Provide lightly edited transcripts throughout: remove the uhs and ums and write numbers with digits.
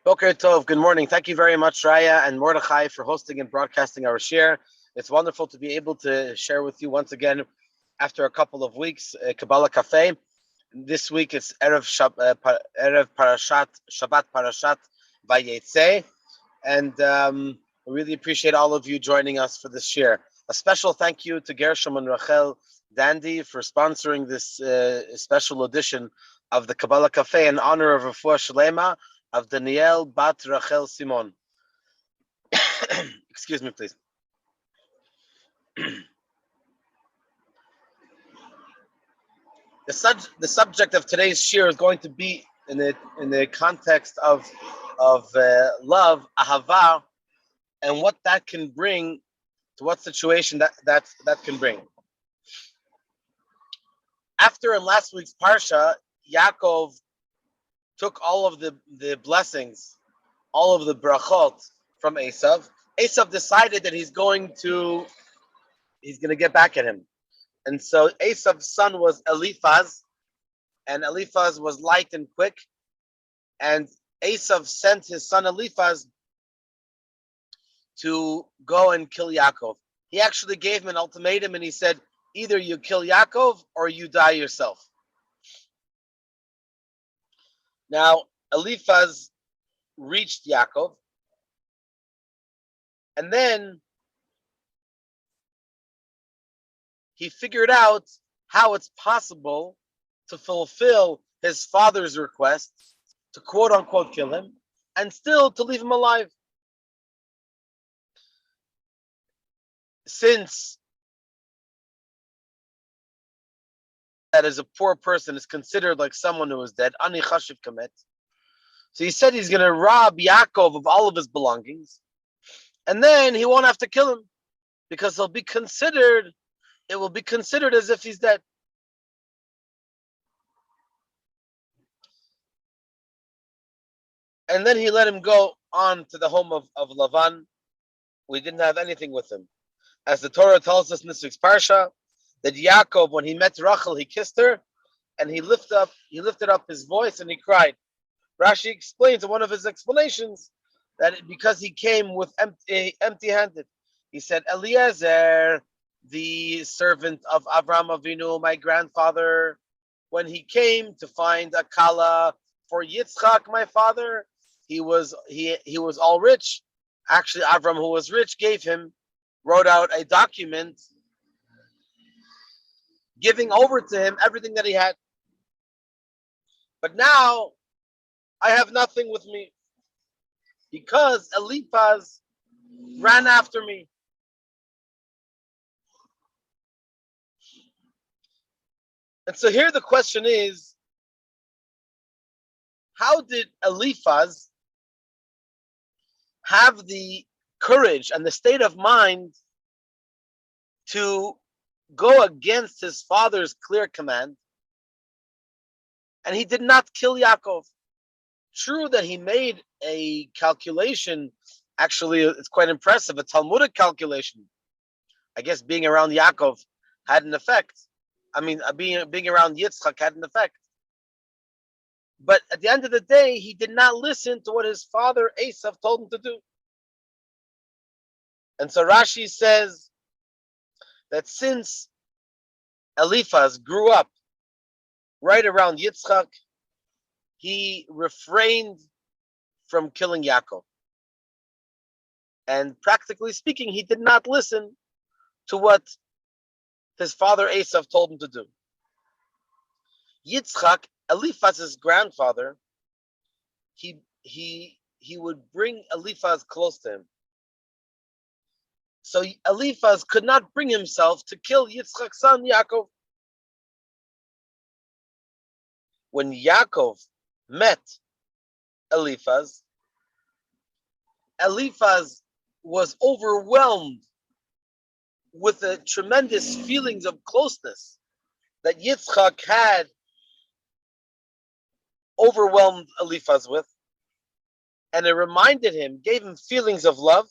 Boker Tov, good morning. Thank you very much, Raya and Mordechai, for hosting and broadcasting our share. It's wonderful to be able to share with you once again after a couple of weeks, Kabbalah Café. This week it's Erev Parashat, Shabbat Parashat Vayeitzei. And we really appreciate all of you joining us for this share. A special thank you to Gershom and Rachel Dandy for sponsoring this special edition of the Kabbalah Café in honor of Refuah Shlema of Danielle Bat Rachel Simon. Excuse me, please. The subject of today's shir is going to be in the context of love, ahava, and what that can bring to what situation that can bring. After in last week's parsha, Yaakov took all of the blessings, all of the brachot from Esav. Esav decided that he's going to get back at him. And so Esav's son was Eliphaz, and Eliphaz was light and quick. And Esav sent his son Eliphaz to go and kill Yaakov. He actually gave him an ultimatum, and he said, either you kill Yaakov or you die yourself. Now, Eliphaz reached Yaakov, and then he figured out how it's possible to fulfill his father's request to quote-unquote kill him and still to leave him alive. Since that as a poor person is considered like someone who is dead, ani chashiv kamet. So he said he's going to rob Yaakov of all of his belongings, and then he won't have to kill him because it will be considered as if he's dead. And then he let him go on to the home of Lavan. We didn't have anything with him. As the Torah tells us in this week's parsha, that Yaakov, when he met Rachel, he kissed her, and he lifted up his voice and he cried. Rashi explains in one of his explanations that because he came with empty-handed. He said, Eliezer, the servant of Avraham Avinu, my grandfather, when he came to find a kala for Yitzchak, my father, he was all rich. Actually, Avram, who was rich, wrote out a document giving over to him everything that he had. But now I have nothing with me because Eliphaz ran after me. And so here the question is, how did Eliphaz have the courage and the state of mind to go against his father's clear command, and he did not kill Yaakov? True that he made a calculation, actually it's quite impressive, a Talmudic calculation. I guess being around Yaakov had an effect. Being around Yitzchak had an effect. But at the end of the day, he did not listen to what his father Esav told him to do. And so Rashi says that since Eliphaz grew up right around Yitzchak, he refrained from killing Yaakov. And practically speaking, he did not listen to what his father Esav told him to do. Yitzchak, Eliphaz's grandfather, he would bring Eliphaz close to him. So Eliphaz could not bring himself to kill Yitzchak's son Yaakov. When Yaakov met Eliphaz was overwhelmed with the tremendous feelings of closeness that Yitzchak had overwhelmed Eliphaz with, and it reminded him, gave him feelings of love,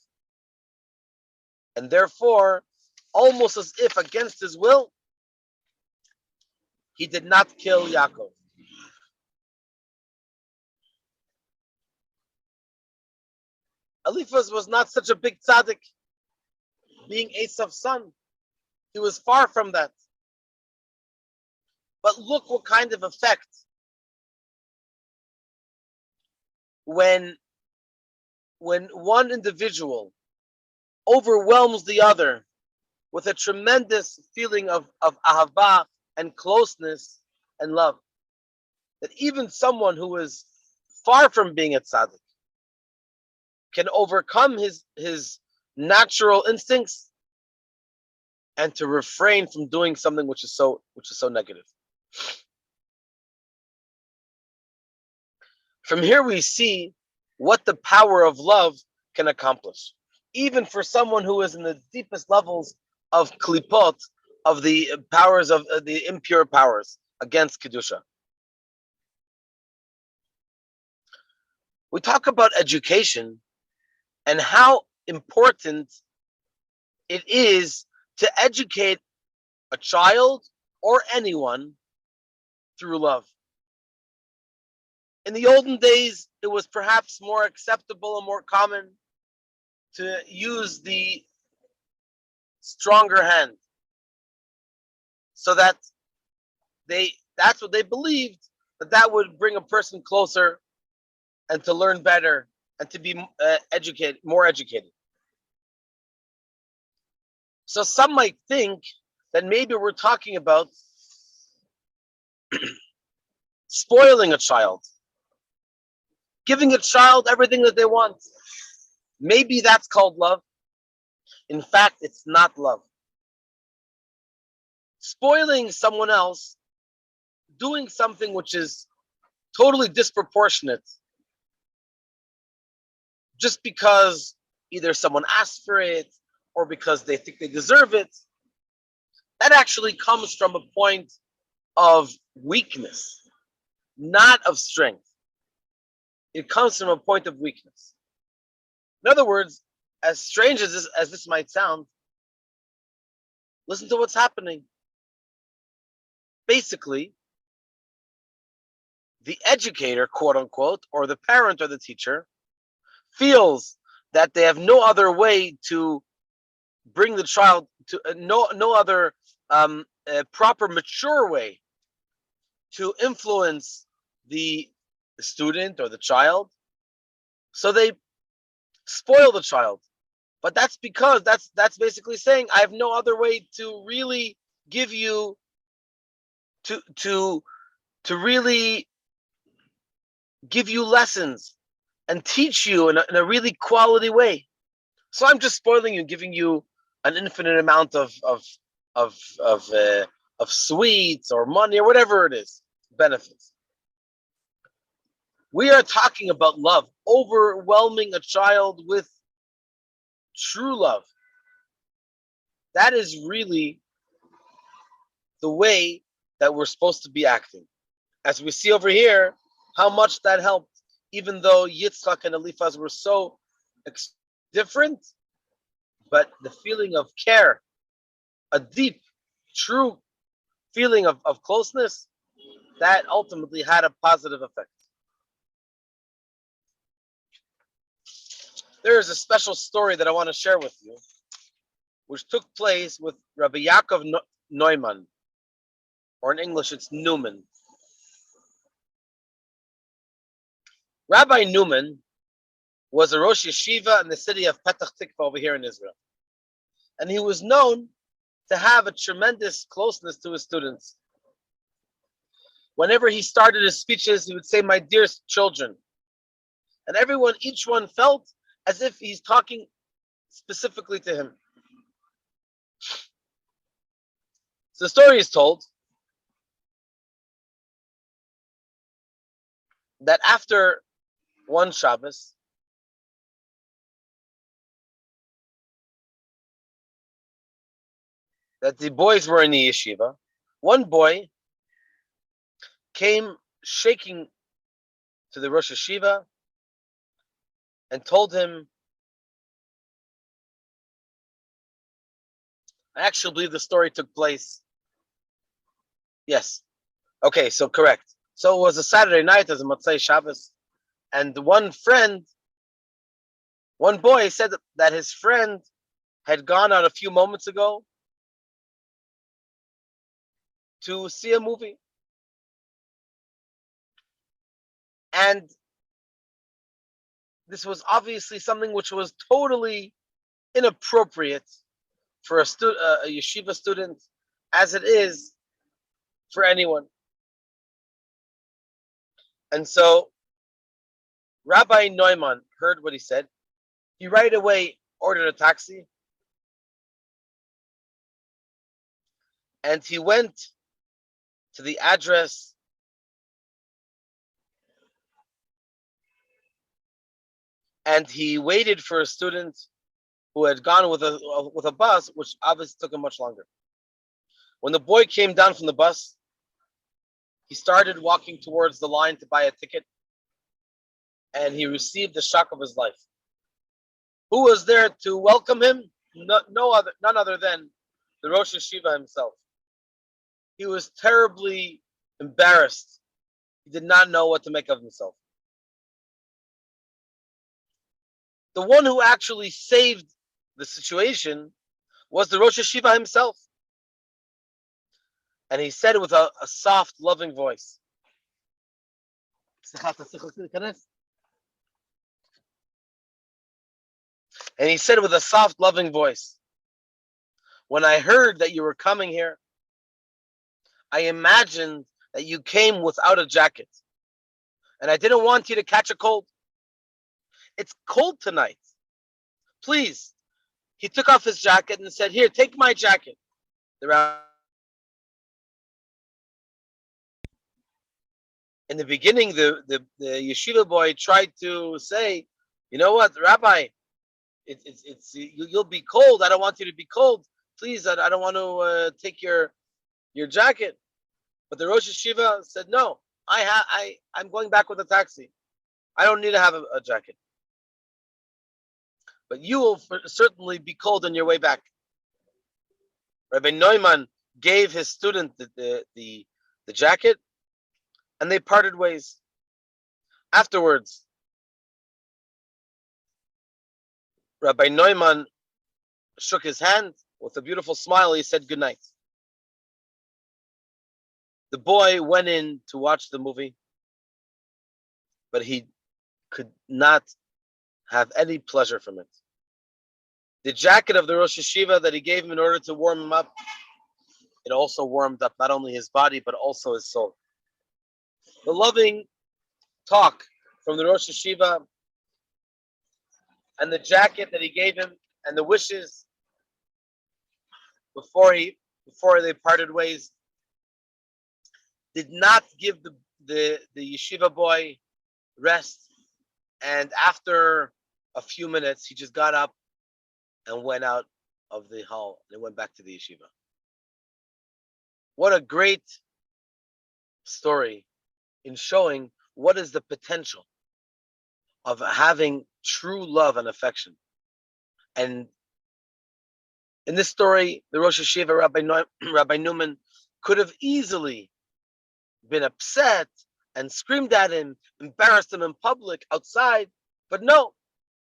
and therefore, almost as if against his will, he did not kill Yaakov. Eliphaz was not such a big tzaddik, being Esav's son. He was far from that. But look what kind of effect when one individual overwhelms the other with a tremendous feeling of ahava and closeness and love, that even someone who is far from being a tzaddik can overcome his natural instincts and to refrain from doing something which is so negative. From here we see what the power of love can accomplish, even for someone who is in the deepest levels of klipot, of the powers of the impure powers against kedusha. We talk about education and how important it is to educate a child or anyone through love. In the olden days, it was perhaps more acceptable and more common to use the stronger hand, so that that's what they believed, that would bring a person closer and to learn better and to be more educated. So some might think that maybe we're talking about spoiling a child, giving a child everything that they want. Maybe that's called love. In fact, it's not love. Spoiling someone else, doing something which is totally disproportionate, just because either someone asked for it or because they think they deserve it, that actually comes from a point of weakness, not of strength. It comes from a point of weakness. In other words, as strange as this might sound, listen to what's happening. Basically, the educator, quote unquote, or the parent or the teacher, feels that they have no other way to bring the child to no other proper mature way to influence the student or the child, so they spoil the child. But that's because that's basically saying, I have no other way to really give you to really give you lessons and teach you in a really quality way. So I'm just spoiling you, giving you an infinite amount of sweets or money or whatever it is, benefits. We are talking about love, overwhelming a child with true love. That is really the way that we're supposed to be acting. As we see over here, how much that helped, even though Yitzchak and Eliphaz were so different, but the feeling of care, a deep, true feeling of closeness, that ultimately had a positive effect. There is a special story that I want to share with you, which took place with Rabbi Yaakov Neumann, or in English it's Newman. Rabbi Newman was a Rosh Yeshiva in the city of Petach Tikva over here in Israel. And he was known to have a tremendous closeness to his students. Whenever he started his speeches, he would say, "My dearest children." And each one felt as if he's talking specifically to him. So the story is told that after one Shabbos, that the boys were in the yeshiva, one boy came shaking to the Rosh Yeshiva and told him, I actually believe the story took place. Yes. Okay, so correct. So it was a Saturday night as a Motzei Shabbos, and one friend One boy said that his friend had gone out a few moments ago to see a movie. And this was obviously something which was totally inappropriate for a yeshiva student, as it is for anyone. And so Rabbi Neumann heard what he said. He right away ordered a taxi, and he went to the address and he waited for a student who had gone with a bus, which obviously took him much longer. When the boy came down from the bus, he started walking towards the line to buy a ticket, and he received the shock of his life. Who was there to welcome him? None other than the Rosh Yeshiva himself. He was terribly embarrassed. He did not know what to make of himself. The one who actually saved the situation was the Rosh Yeshiva himself. And he said with a soft, loving voice. And he said with a soft, loving voice, when I heard that you were coming here, I imagined that you came without a jacket. And I didn't want you to catch a cold. It's cold tonight. Please. He took off his jacket and said, here, take my jacket. In the beginning, the yeshiva boy tried to say, you know what, Rabbi, you'll be cold. I don't want you to be cold. Please, I don't want to take your jacket. But the Rosh Yeshiva said, no, I'm going back with a taxi. I don't need to have a jacket. But you will certainly be cold on your way back. Rabbi Neumann gave his student the jacket, and they parted ways. Afterwards, Rabbi Neumann shook his hand with a beautiful smile. He said, good night. The boy went in to watch the movie, but he could not have any pleasure from it. The jacket of the Rosh Yeshiva that he gave him in order to warm him up, it also warmed up not only his body, but also his soul. The loving talk from the Rosh Yeshiva and the jacket that he gave him and the wishes before they parted ways did not give the yeshiva boy rest. And after a few minutes, he just got up and went out of the hall and went back to the yeshiva. What a great story in showing what is the potential of having true love and affection. And in this story, the Rosh Yeshiva, Rabbi Neumann, could have easily been upset and screamed at him, embarrassed him in public, outside. But no,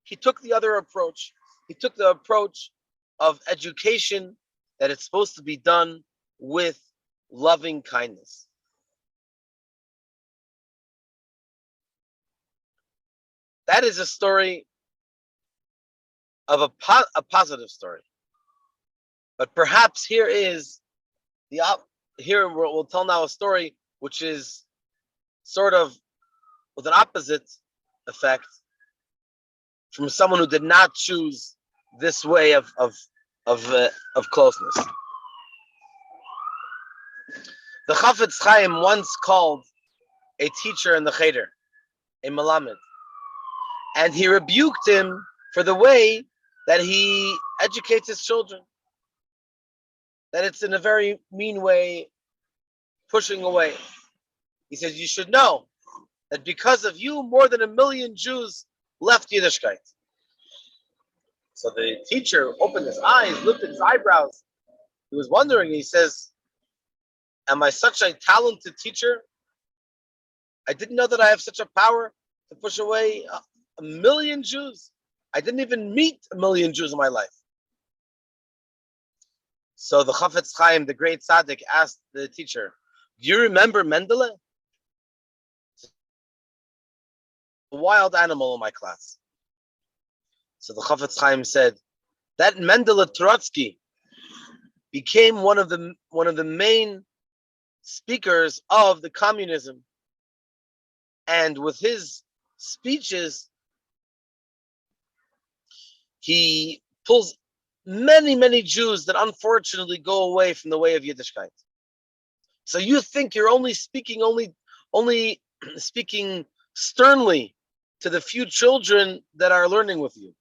he took the other approach. He took the approach of education, that it's supposed to be done with loving kindness. That is a story of a positive story. But perhaps here we'll tell now a story which is sort of with an opposite effect from someone who did not choose this way of closeness. The Chafetz Chaim once called a teacher in the Cheder, a Melamed, and he rebuked him for the way that he educates his children. That it's in a very mean way, pushing away. He says, you should know that because of you, more than 1 million Jews left Yiddishkeit. So the teacher opened his eyes, lifted his eyebrows. He was wondering, he says, am I such a talented teacher? I didn't know that I have such a power to push away 1 million Jews. I didn't even meet a million Jews in my life. So the Chafetz Chaim, the great tzaddik, asked the teacher, do you remember Mendele? A wild animal in my class. So the Chafetz Chaim said, that Mendele Trotsky became one of the main speakers of the communism. And with his speeches, he pulls many, many Jews that unfortunately go away from the way of Yiddishkeit. So you think you're only speaking speaking sternly to the few children that are learning with you.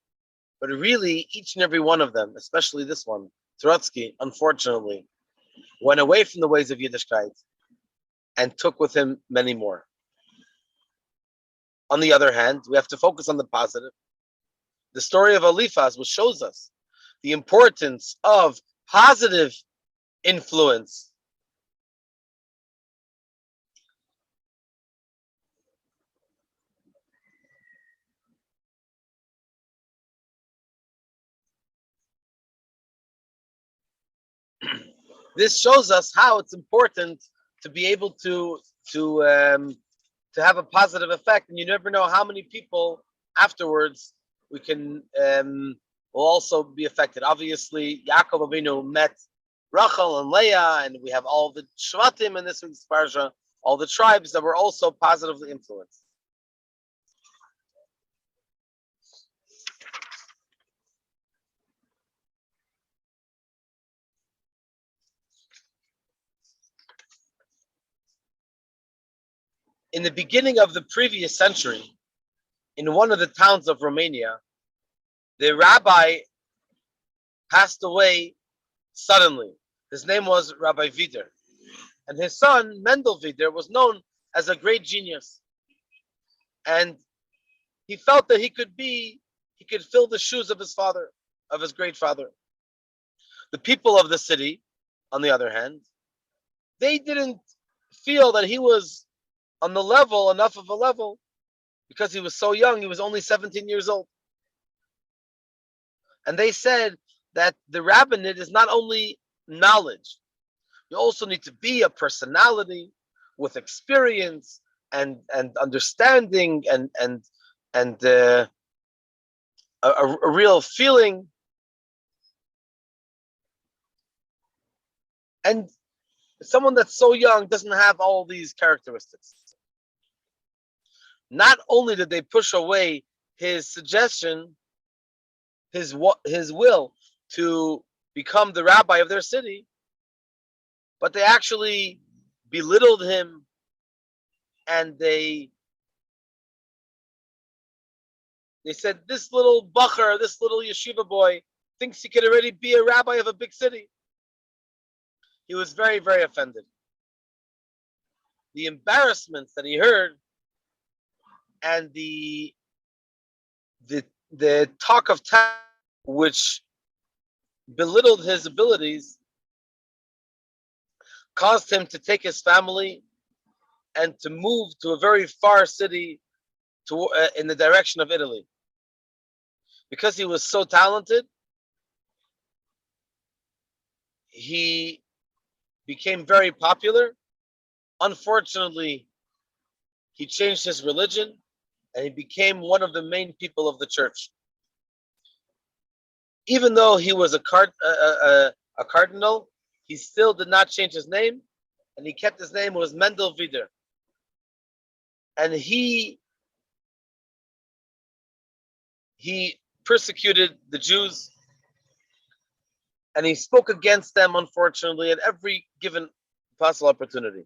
But really, each and every one of them, especially this one, Trotsky, unfortunately, went away from the ways of Yiddishkeit and took with him many more. On the other hand, we have to focus on the positive. The story of Eliphaz, which shows us the importance of positive influence. This shows us how it's important to be able to have a positive effect, and you never know how many people afterwards we can will also be affected. Obviously, Yaakov Avinu met Rachel and Leah, and we have all the Shvatim in this week's parsha, all the tribes that were also positively influenced. In the beginning of the previous century, in one of the towns of Romania, the rabbi passed away suddenly. His name was Rabbi Vider. And his son, Mendel Vider, was known as a great genius. And he felt that he could fill the shoes of his father, of his great father. The people of the city, on the other hand, they didn't feel that he was on the level, enough of a level, because he was so young. He was only 17 years old. And they said that the rabbinate is not only knowledge, you also need to be a personality with experience and understanding and a real feeling. And someone that's so young doesn't have all these characteristics. Not only did they push away his suggestion, his will to become the rabbi of their city, but they actually belittled him, and they said, this little bacher, this little yeshiva boy, thinks he could already be a rabbi of a big city. He was very, very offended. The embarrassments that he heard and the talk of time, which belittled his abilities, caused him to take his family and to move to a very far city in the direction of Italy. Because he was so talented, he became very popular. Unfortunately, he changed his religion and he became one of the main people of the church. Even though he was a cardinal, he still did not change his name, and he kept his name was Mendel Vider. And he persecuted the Jews, and he spoke against them, unfortunately, at every given possible opportunity.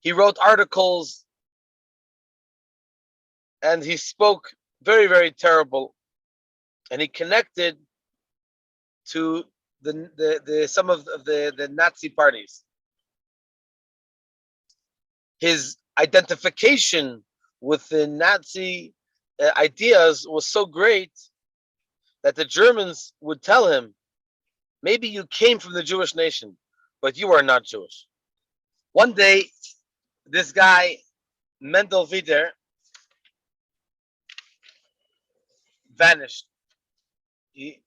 He wrote articles, and he spoke very, very terrible, and he connected to some of the Nazi parties. His identification with the Nazi ideas was so great that the Germans would tell him, maybe you came from the Jewish nation, but you are not Jewish. One day, this guy, Mendel Vider, vanished.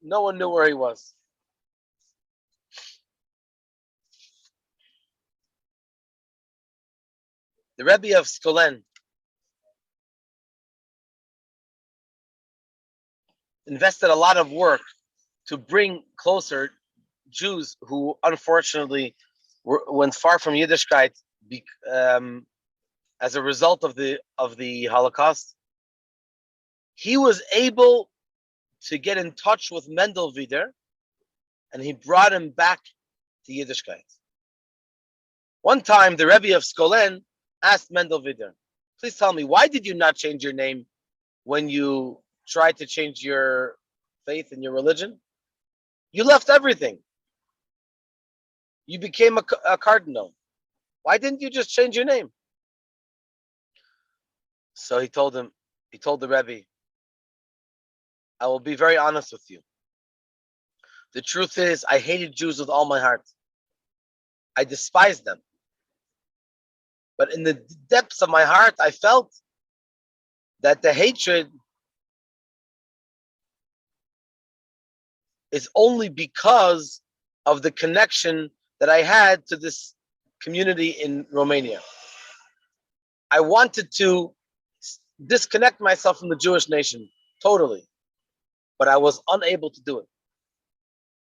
No one knew where he was. The Rebbe of Skolen invested a lot of work to bring closer Jews who unfortunately went far from Yiddishkeit as a result of the Holocaust. He was able to get in touch with Mendel Vider, and he brought him back to Yiddishkeit. One time, the Rebbe of Skolen asked Mendel Vider, "Please tell me, why did you not change your name when you tried to change your faith and your religion? You left everything. You became a cardinal. Why didn't you just change your name?" So he told the Rebbe, "I will be very honest with you. The truth is, I hated Jews with all my heart. I despised them. But in the depths of my heart, I felt that the hatred is only because of the connection that I had to this community in Romania. I wanted to disconnect myself from the Jewish nation totally, but I was unable to do it.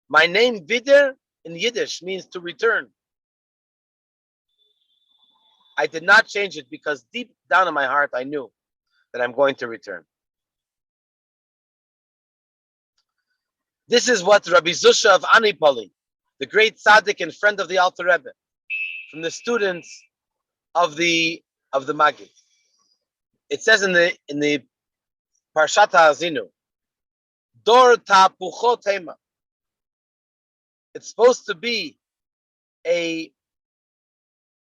My name Vider in Yiddish means to return. I did not change it because deep down in my heart I knew that I'm going to return." This is what Rabbi Zusha of Anipoli, the great tzaddik and friend of the Alter Rebbe, from the students of the Maggid. It says in the Parshat Ha'azinu, Dor Ta'pucho Tema. It's supposed to be a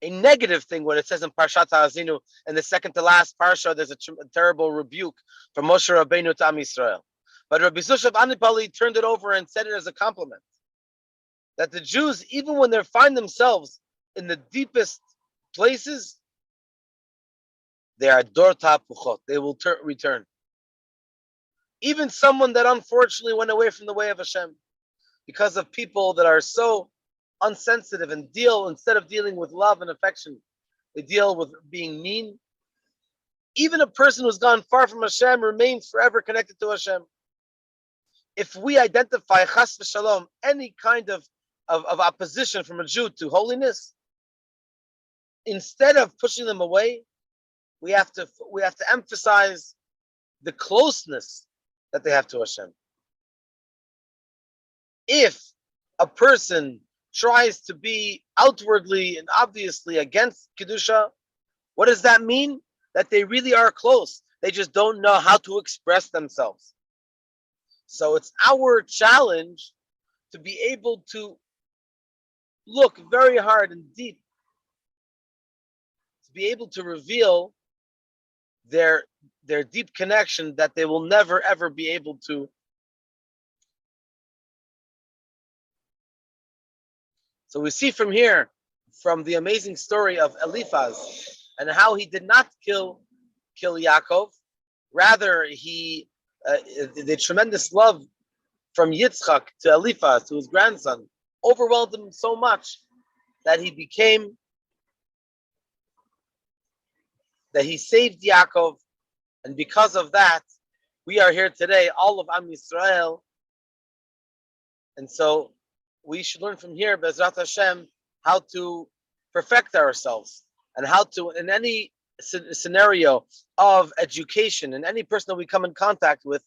negative thing when it says in Parshat Ha'azinu, in the second to last parsha, there's a terrible rebuke from Moshe Rabbeinu to Am Yisrael. But Rabbi Zusha of Anipoli turned it over and said it as a compliment. That the Jews, even when they find themselves in the deepest places, they are Dor Ta'puchot. They will return. Even someone that unfortunately went away from the way of Hashem, because of people that are so unsensitive and instead of dealing with love and affection, they deal with being mean. Even a person who's gone far from Hashem remains forever connected to Hashem. If we identify chas v'shalom, any kind of opposition from a Jew to holiness, instead of pushing them away, we have to emphasize the closeness that they have to Hashem. If a person tries to be outwardly and obviously against Kedusha, what does that mean? That they really are close. They just don't know how to express themselves. So it's our challenge to be able to look very hard and deep, to be able to reveal their deep connection that they will never ever be able to. So we see from here, from the amazing story of Eliphaz and how he did not kill Yaakov, rather the tremendous love from Yitzchak to Eliphaz, to his grandson, overwhelmed him so much that he saved Yaakov, and because of that, we are here today, all of Am Yisrael, and so we should learn from here, Bezrat Hashem, how to perfect ourselves and how to, in any scenario of education, and any person that we come in contact with,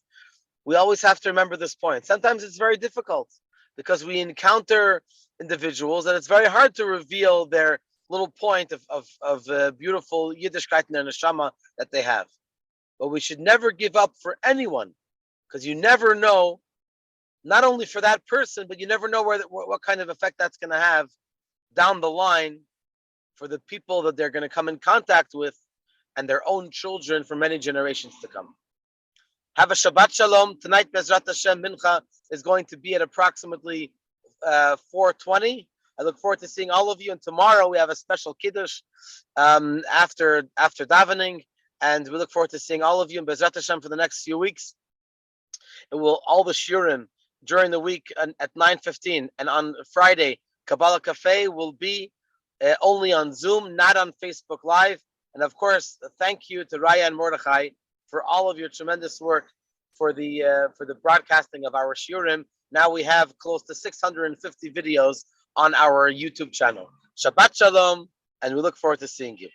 we always have to remember this point. Sometimes it's very difficult because we encounter individuals and it's very hard to reveal their little point of beautiful Yiddishkeit in their neshama that they have. But we should never give up for anyone, because you never know, not only for that person, but you never know what kind of effect that's going to have down the line for the people that they're going to come in contact with and their own children for many generations to come. Have a Shabbat Shalom. Tonight, Bezrat Hashem, Mincha is going to be at approximately 4:20. I look forward to seeing all of you. And tomorrow we have a special Kiddush after davening. And we look forward to seeing all of you in Bezrat Hashem for the next few weeks. It will all the shiurim during the week at 9:15, and on Friday, Kabbalah Café will be only on Zoom, not on Facebook Live. And of course, thank you to Raya and Mordechai for all of your tremendous work for the broadcasting of our shiurim. Now we have close to 650 videos on our YouTube channel. Shabbat Shalom, and we look forward to seeing you.